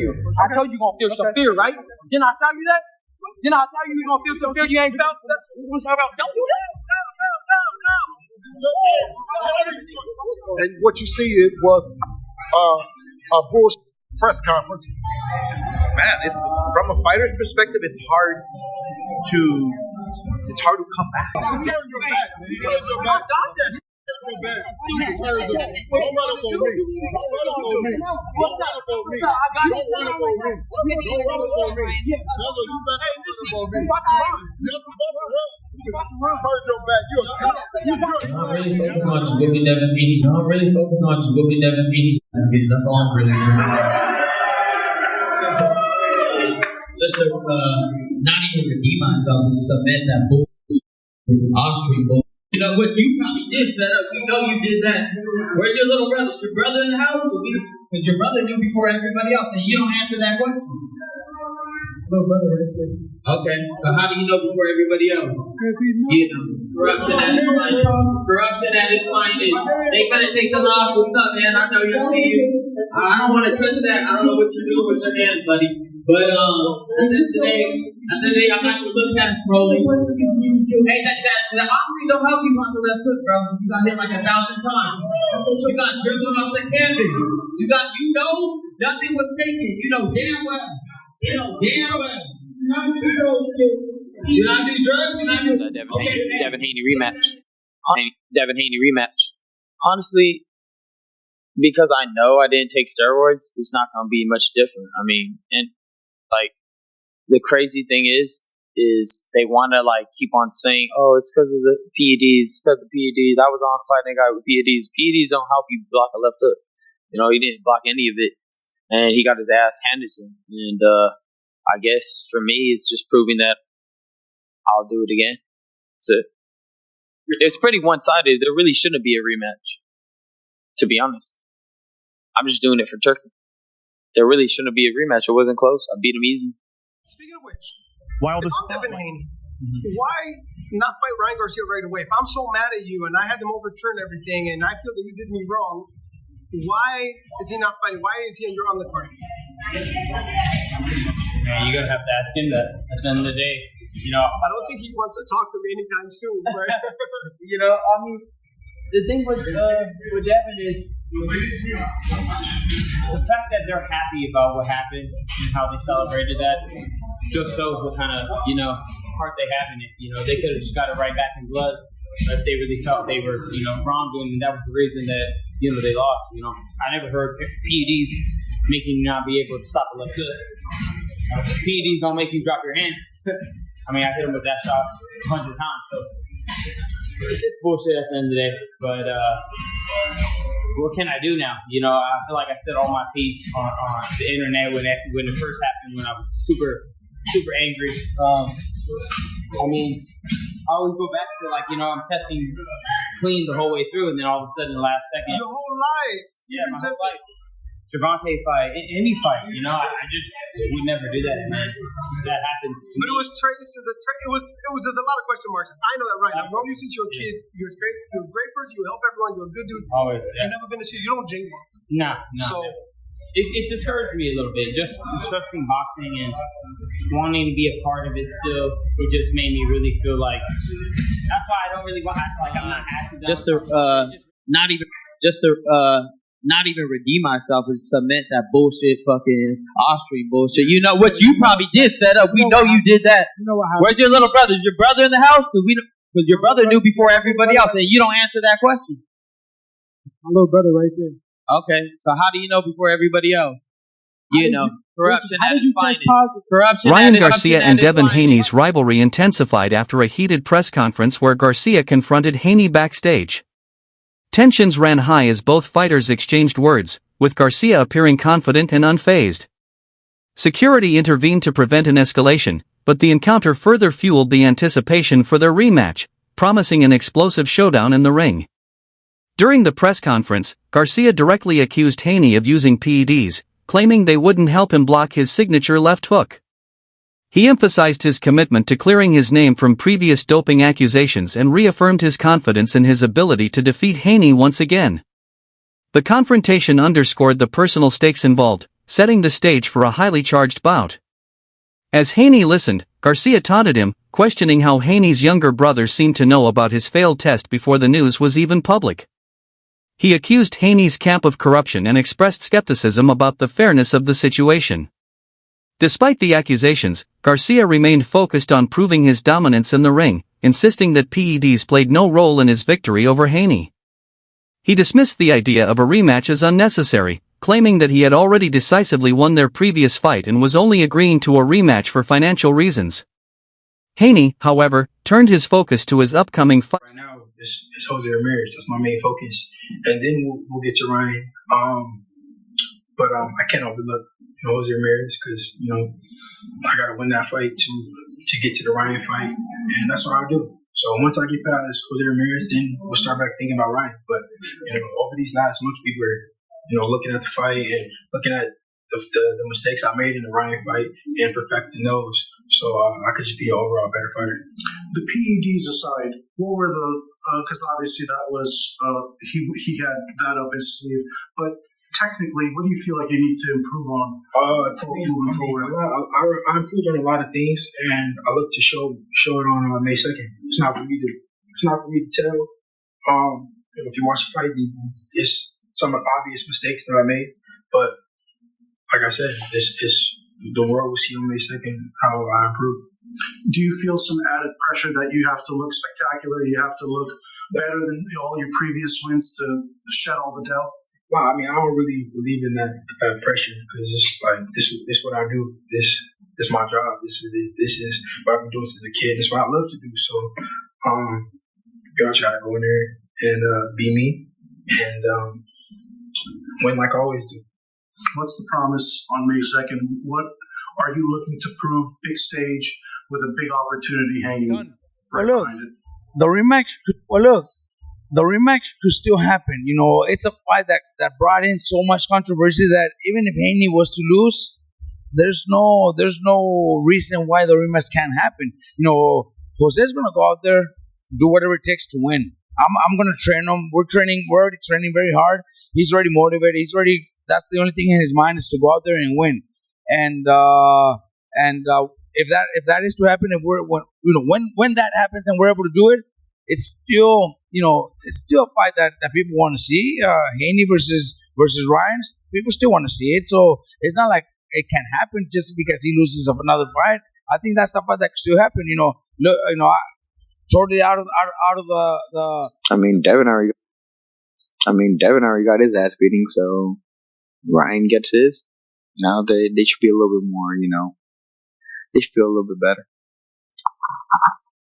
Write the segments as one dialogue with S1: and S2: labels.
S1: I told you you're gonna feel some fear, right? Didn't I tell you that? Didn't I tell you you're gonna feel some fear you ain't felt? Don't you tell?
S2: And what you see was a bullshit press conference.
S3: Man, it's from a fighter's perspective, it's hard to come back.
S2: Turn your back. Turn your back. Don't run up on me. Don't run up on me. Don't run up on me. Don't run up on me. Don't run up on me. Brother, you better run up on me. Yes, about to run. Turn your back.
S4: I'm really focused on just whooping Devin Haney. I'm really focused on just whooping Devin Haney. That's all I'm really doing. Just to not even redeem myself, submit that bull, off-street bull. You know what you probably did set up. We know you did that. Where's your little brother? Is your brother in the house? Because your brother knew before everybody else, and you don't answer that question. Little brother right there. Okay, so how do you know before everybody else? You know, corruption at its finest. Corruption at its finest. They better take the law. What's up, man? I know you'll see you. I don't want to touch that. I don't know what you're doing with your hands, buddy. But at the end of the day, I'm not your little past pro. Hey, the Osprey don't help you on the left hook, bro. You got hit like 1,000 times. You got drizzled off the canvas. You know, nothing was taken. You know damn well. You know damn well. You not do drugs. You not do
S5: Devin Haney rematch. Devin Haney rematch. Honestly, because I know I didn't take steroids, it's not going to be much different. I mean, and like the crazy thing is they want to like keep on saying, oh, it's because of the PEDs. It's because of the PEDs. I was on fighting a guy with PEDs. PEDs don't help you block a left hook. You know, he didn't block any of it, and he got his ass handed to him. And I guess for me, it's just proving that I'll do it again. It's pretty one-sided. There really shouldn't be a rematch, to be honest. I'm just doing it for Turkey. There really shouldn't be a rematch. It wasn't close. I beat him easy.
S1: Speaking of which,
S6: while the
S1: Devin Haney, why not fight Ryan Garcia right away? If I'm so mad at you and I had them overturn everything and I feel that you did me wrong, why is he not fighting? Why is he on your undercard?
S4: Man, you're going to have to ask him that at the end of the day. You know,
S1: I don't think he wants to talk to me anytime soon, right?
S4: you know, I mean, the thing with Devin is the fact that they're happy about what happened and how they celebrated that just shows what kind of, you know, heart they have in it. You know, they could have just got it right back in blood if they really felt they were, you know, wrongdoing, and that was the reason that, you know, they lost. You know, I never heard PEDs making you not be able to stop a left hook. PEDs don't make you drop your hand. I mean, I hit him with that shot 100 times, so it's bullshit at the end of the day. But what can I do now? You know, I feel like I said all my piece on the internet when it first happened, when I was super angry. I mean, I always go back to, like, you know, I'm testing clean the whole way through, and then all of a sudden, the last second.
S1: Your whole life.
S4: Yeah, my whole life. Javante fight, any fight, you know, I just would never do that, man. That happens.
S1: But it was Trace as a it was just a lot of question marks. I know that right now. Normally, since you're a kid, you're a great person, you help everyone, you're a good dude.
S4: Always, yeah.
S1: You've never been a shit. You don't jaywalk.
S4: No.
S1: So
S4: it discouraged me a little bit. Just trusting boxing and wanting to be a part of it still, it just made me really feel like that's why I don't really want to act like I'm not happy.
S5: Not even redeem myself and submit that bullshit fucking off-street bullshit. You know what you probably did set up. We know you did that.
S6: You know what happened?
S5: Where's your little brother? Is your brother in the house? Because your brother knew before everybody else, and you don't answer that question.
S6: My little brother right there.
S5: Okay, so how do you know before everybody else? You know, corruption.
S6: How did you test positive?
S5: Corruption.
S7: Ryan Garcia and Devin Haney's rivalry intensified after a heated press conference where Garcia confronted Haney backstage. Tensions ran high as both fighters exchanged words, with Garcia appearing confident and unfazed. Security intervened to prevent an escalation, but the encounter further fueled the anticipation for their rematch, promising an explosive showdown in the ring. During the press conference, Garcia directly accused Haney of using PEDs, claiming they wouldn't help him block his signature left hook. He emphasized his commitment to clearing his name from previous doping accusations and reaffirmed his confidence in his ability to defeat Haney once again. The confrontation underscored the personal stakes involved, setting the stage for a highly charged bout. As Haney listened, Garcia taunted him, questioning how Haney's younger brother seemed to know about his failed test before the news was even public. He accused Haney's camp of corruption and expressed skepticism about the fairness of the situation. Despite the accusations, Garcia remained focused on proving his dominance in the ring, insisting that PEDs played no role in his victory over Haney. He dismissed the idea of a rematch as unnecessary, claiming that he had already decisively won their previous fight and was only agreeing to a rematch for financial reasons. Haney, however, turned his focus to his upcoming fight.
S8: Right now, it's Jose Ramirez. That's my main focus, and then we'll get to Ryan. But I can't overlook Jose Ramirez because I gotta win that fight to get to the Ryan fight, and that's what I'll do. So once I get past Jose Ramirez, then we'll start back thinking about Ryan. But over these last months, we were looking at the fight and looking at the mistakes I made in the Ryan fight and perfecting those, so I could just be an overall better fighter.
S2: The PEDs aside, what were the? Because obviously that was he had that up his sleeve, but technically, what do you feel like you need to improve on moving forward?
S8: I improved on a lot of things, and I look to show it on May 2nd. It's not for me to tell. If you watch the fight, it's some obvious mistakes that I made, but like I said, it's the world will see on May 2nd how I improve.
S2: Do you feel some added pressure that you have to look spectacular? You have to look better than all your previous wins to shed all the doubt?
S8: Well, I don't really believe in that pressure because it's like this is what I do. This is my job. This is what I've been doing since a kid. This is what I love to do. So, I try to go in there and be me and win like I always do.
S2: What's the promise on May 2nd? What are you looking to prove? Big stage with a big opportunity hanging right behind it.
S9: The rematch could still happen. It's a fight that brought in so much controversy that even if Haney was to lose, there's no reason why the rematch can't happen. Jose's gonna go out there, do whatever it takes to win. I'm gonna train him. We're already training very hard. He's already motivated. That's the only thing in his mind is to go out there and win. And if that is to happen, when that happens and we're able to do it, it's still a fight that people want to see. Haney versus Ryan, people still want to see it. So it's not like it can happen just because he loses of another fight. I think that's the fight that can still happen. Totally out of the.
S5: Devin already got his ass beating, so Ryan gets his. Now they should be a little bit more, they should feel a little bit better.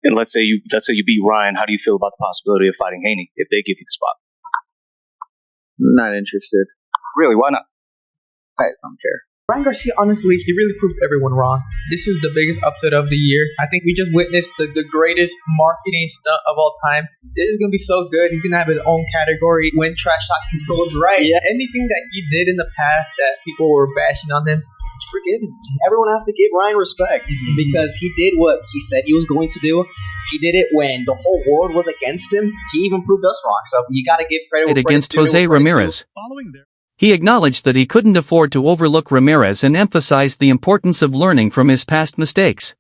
S10: And let's say you beat Ryan. How do you feel about the possibility of fighting Haney if they give you the spot?
S5: Not interested.
S10: Really? Why not?
S5: I don't care.
S11: Ryan Garcia, honestly, he really proved everyone wrong. This is the biggest upset of the year. I think we just witnessed the greatest marketing stunt of all time. This is going to be so good. He's going to have his own category when trash talking goes right. Yeah. Anything that he did in the past that people were bashing on him,
S12: it's forgiven. Everyone has to give Ryan respect because he did what he said he was going to do. He did it when the whole world was against him. He even proved us wrong. So you got to give credit where
S7: against
S12: credit's due,
S7: Jose Ramirez. He acknowledged that he couldn't afford to overlook Ramirez and emphasized the importance of learning from his past mistakes.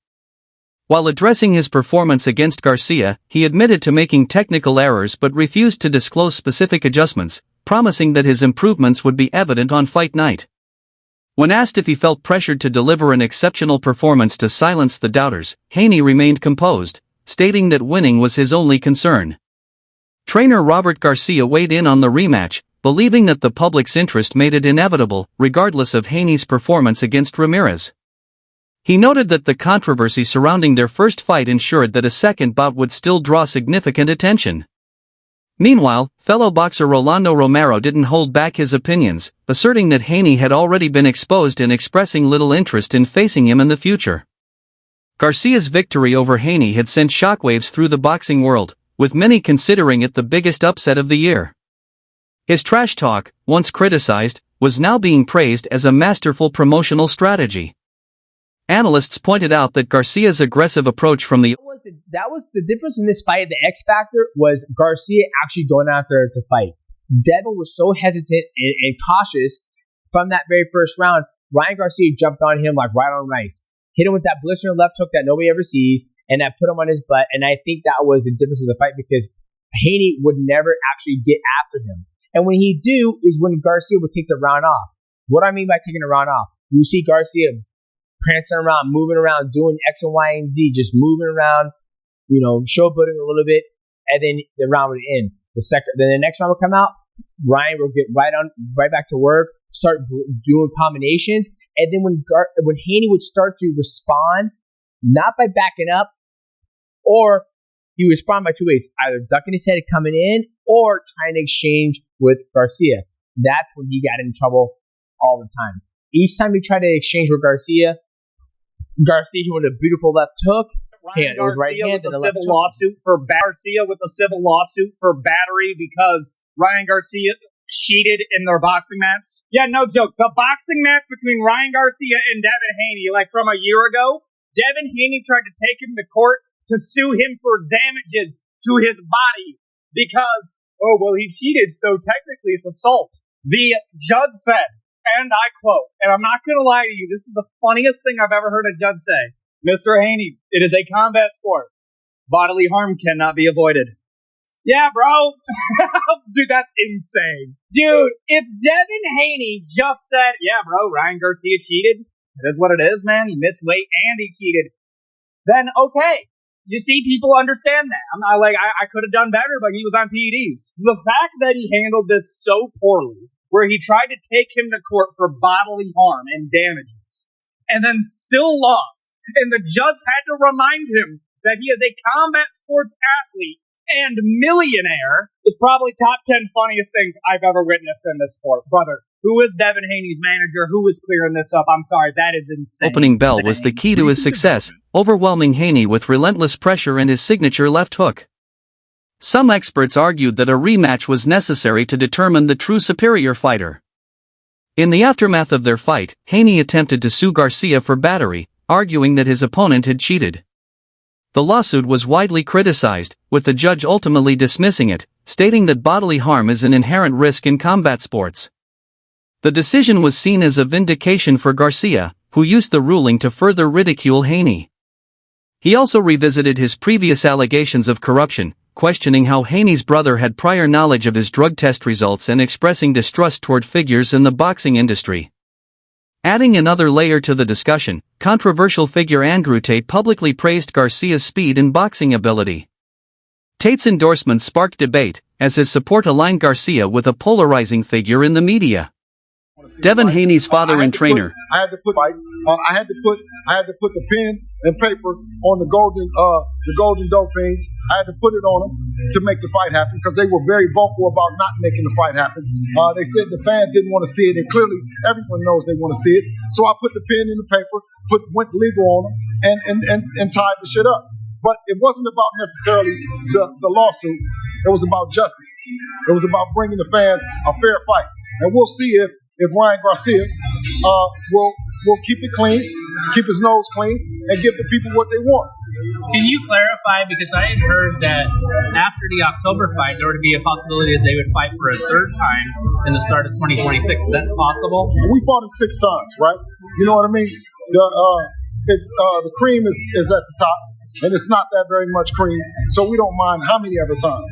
S7: While addressing his performance against Garcia, he admitted to making technical errors but refused to disclose specific adjustments, promising that his improvements would be evident on fight night. When asked if he felt pressured to deliver an exceptional performance to silence the doubters, Haney remained composed, stating that winning was his only concern. Trainer Robert Garcia weighed in on the rematch, believing that the public's interest made it inevitable, regardless of Haney's performance against Ramirez. He noted that the controversy surrounding their first fight ensured that a second bout would still draw significant attention. Meanwhile, fellow boxer Rolando Romero didn't hold back his opinions, asserting that Haney had already been exposed and expressing little interest in facing him in the future. Garcia's victory over Haney had sent shockwaves through the boxing world, with many considering it the biggest upset of the year. His trash talk, once criticized, was now being praised as a masterful promotional strategy. Analysts pointed out that Garcia's aggressive approach from the
S13: that was the difference in this fight. The X factor was Garcia actually going after to fight. Devin was so hesitant and cautious from that very first round, Ryan Garcia jumped on him like right on rice. Hit him with that blistering left hook that nobody ever sees, and that put him on his butt. And I think that was the difference of the fight because Haney would never actually get after him. And when he do is when Garcia would take the round off. What I mean by taking the round off, you see Garcia prancing around, moving around, doing X and Y and Z, just moving around, showboating a little bit, and then the round would end. Then the next round would come out. Ryan would get right back to work, start doing combinations, and then when Haney would start to respond, not by backing up, or he would respond by two ways: either ducking his head coming in, or trying to exchange with Garcia. That's when he got in trouble all the time. Each time he tried to exchange with Garcia he went a beautiful left hook. It was right hand and a left hook.
S14: Garcia with a civil lawsuit for battery because Ryan Garcia cheated in their boxing match. Yeah, no joke. The boxing match between Ryan Garcia and Devin Haney, like from a year ago, Devin Haney tried to take him to court to sue him for damages to his body because, he cheated, so technically it's assault. The judge said, and I quote, and I'm not going to lie to you, this is the funniest thing I've ever heard a judge say. Mr. Haney, it is a combat sport. Bodily harm cannot be avoided. Yeah, bro. Dude, that's insane. Dude, if Devin Haney just said, yeah, bro, Ryan Garcia cheated. It is what it is, man. He missed weight and he cheated. Then, okay. You see, people understand that. I'm not like, I could have done better, but he was on PEDs. The fact that he handled this so poorly, where he tried to take him to court for bodily harm and damages, and then still lost, and the judge had to remind him that he is a combat sports athlete and millionaire, is probably top 10 funniest things I've ever witnessed in this sport. Brother, who is Devin Haney's manager? Who is clearing this up? I'm sorry, that is insane.
S7: Opening bell was the key to his success, overwhelming Haney with relentless pressure and his signature left hook. Some experts argued that a rematch was necessary to determine the true superior fighter. In the aftermath of their fight, Haney attempted to sue Garcia for battery, arguing that his opponent had cheated. The lawsuit was widely criticized, with the judge ultimately dismissing it, stating that bodily harm is an inherent risk in combat sports. The decision was seen as a vindication for Garcia, who used the ruling to further ridicule Haney. He also revisited his previous allegations of corruption, questioning how Haney's brother had prior knowledge of his drug test results and expressing distrust toward figures in the boxing industry. Adding another layer to the discussion, controversial figure Andrew Tate publicly praised Garcia's speed and boxing ability. Tate's endorsement sparked debate, as his support aligned Garcia with a polarizing figure in the media. Devin Haney's father and trainer.
S2: I had to put the pen and paper on the golden Dolphins. I had to put it on them to make the fight happen because they were very vocal about not making the fight happen. They said the fans didn't want to see it, and clearly everyone knows they want to see it. So I put the pen in the paper, went legal on them, and tied the shit up. But it wasn't about necessarily the lawsuit. It was about justice. It was about bringing the fans a fair fight. And we'll see if Ryan Garcia will keep it clean, keep his nose clean, and give the people what they want.
S15: Can you clarify, because I had heard that after the October fight, there would be a possibility that they would fight for a third time in the start of 2026. Is that possible?
S2: We fought it 6 times, right? You know what I mean? The cream is at the top, and it's not that very much cream, so we don't mind how many other times.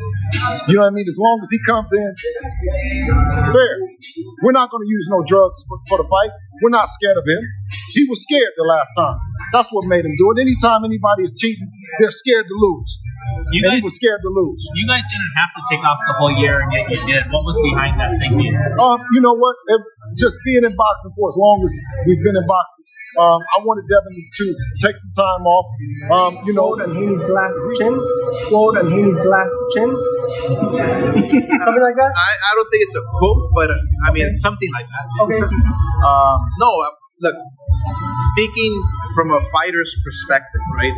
S2: You know what I mean? As long as he comes in fair. We're not going to use no drugs for the fight. We're not scared of him. He was scared the last time. That's what made him do it. Anytime anybody is cheating, they're scared to lose. He was scared to lose.
S15: You guys didn't have to take off the whole year, and yet you did. What was behind that thinking?
S2: You know what? Just being in boxing for as long as we've been in boxing, I wanted Devin to take some time off.
S1: Quote and Haney's glass chin. Quote and Haney's glass chin. Something like that?
S3: I don't think it's a quote, but I mean, it's something like that.
S1: Okay.
S3: Look, speaking from a fighter's perspective, right?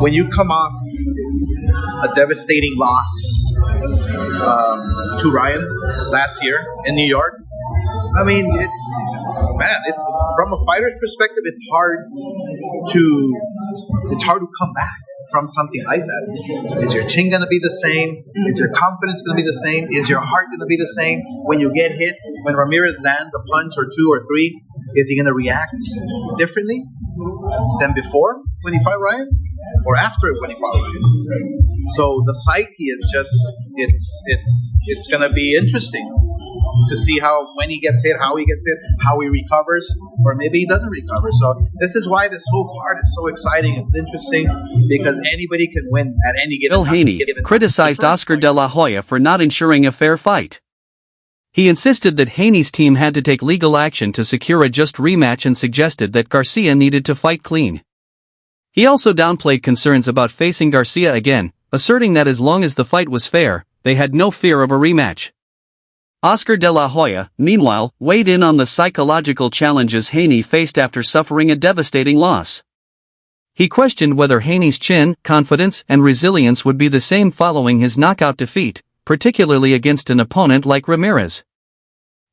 S3: When you come off a devastating loss to Ryan last year in New York, I mean, it's from a fighter's perspective, it's hard to it's hard to come back from something like that. Is your chin gonna be the same? Is your confidence gonna be the same? Is your heart gonna be the same when you get hit? When Ramirez lands a punch or two or three, is he gonna react differently than before when he fought Ryan, or after when he fought Ryan? So the psyche is just it's gonna be interesting to see when he gets hit, how he gets hit, how he recovers, or maybe he doesn't recover. So this is why this whole card is so exciting. It's interesting because anybody can win at any given
S7: Bill
S3: time.
S7: Haney criticized Oscar De La Hoya for not ensuring a fair fight. He insisted that Haney's team had to take legal action to secure a just rematch and suggested that Garcia needed to fight clean. He also downplayed concerns about facing Garcia again, asserting that as long as the fight was fair, they had no fear of a rematch. Oscar De La Hoya, meanwhile, weighed in on the psychological challenges Haney faced after suffering a devastating loss. He questioned whether Haney's chin, confidence, and resilience would be the same following his knockout defeat, particularly against an opponent like Ramirez.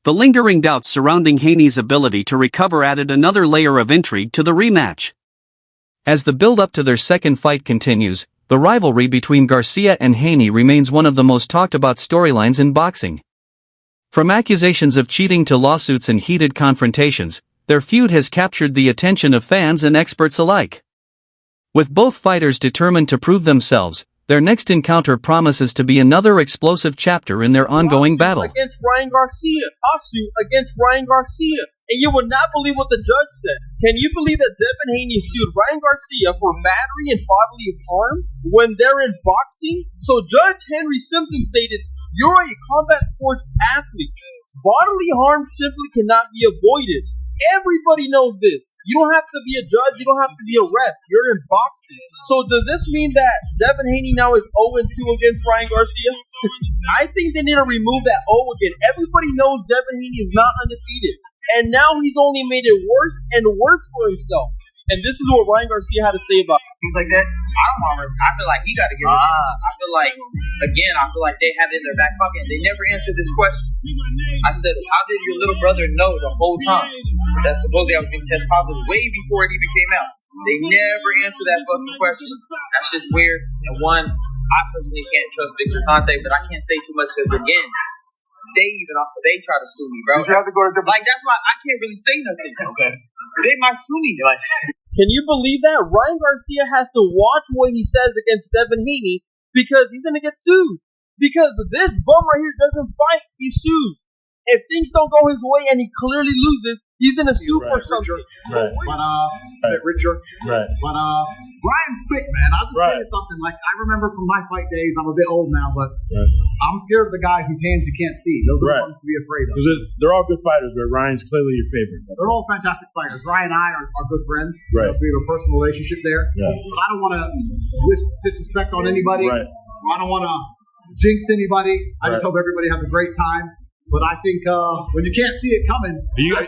S7: The lingering doubts surrounding Haney's ability to recover added another layer of intrigue to the rematch. As the build-up to their second fight continues, the rivalry between Garcia and Haney remains one of the most talked-about storylines in boxing. From accusations of cheating to lawsuits and heated confrontations, their feud has captured the attention of fans and experts alike. With both fighters determined to prove themselves, their next encounter promises to be another explosive chapter in their ongoing battle.
S16: Against Ryan Garcia. Lawsuit against Ryan Garcia. And you would not believe what the judge said. Can you believe that Devin Haney sued Ryan Garcia for battery and bodily harm when they're in boxing? So Judge Henry Simpson stated, "You're a combat sports athlete. Bodily harm simply cannot be avoided. Everybody knows this. You don't have to be a judge. You don't have to be a ref. You're in boxing." So does this mean that Devin Haney now is 0-2 against Ryan Garcia? I think they need to remove that O again. Everybody knows Devin Haney is not undefeated. And now he's only made it worse and worse for himself. And this is what Ryan Garcia had to say about it.
S17: Things like that. I don't want to. I feel like he got to get rid of it. I feel like, again, they have it in their back pocket. They never answered this question. I said, how did your little brother know the whole time that supposedly I was going to test positive way before it even came out? They never answered that fucking question. That's just weird. And one, I personally can't trust Victor Conte, but I can't say too much because, again, they try to sue me, bro.
S2: You have to go to
S17: like, that's why I can't really say nothing. Okay. They might sue me. Like,
S16: can you believe that? Ryan Garcia has to watch what he says against Devin Haney because he's going to get sued. Because this bum right here doesn't fight, he sues. If things don't go his way and he clearly loses, he's in a sue for something.
S2: Right.
S18: But Ryan's quick, man. I'll just tell you something. Like, I remember from my fight days, I'm a bit old now, but I'm scared of the guy whose hands you can't see. Those are the ones to be afraid of.
S2: So they're all good fighters, but Ryan's clearly your favorite.
S18: They're all fantastic fighters. Ryan and I are good friends.
S2: Right.
S18: So we have a personal relationship there.
S2: Yeah.
S18: But I don't want to wish disrespect on anybody.
S2: Right.
S18: I don't want to jinx anybody. I just hope everybody has a great time. But I think when you can't see it coming,
S2: you guys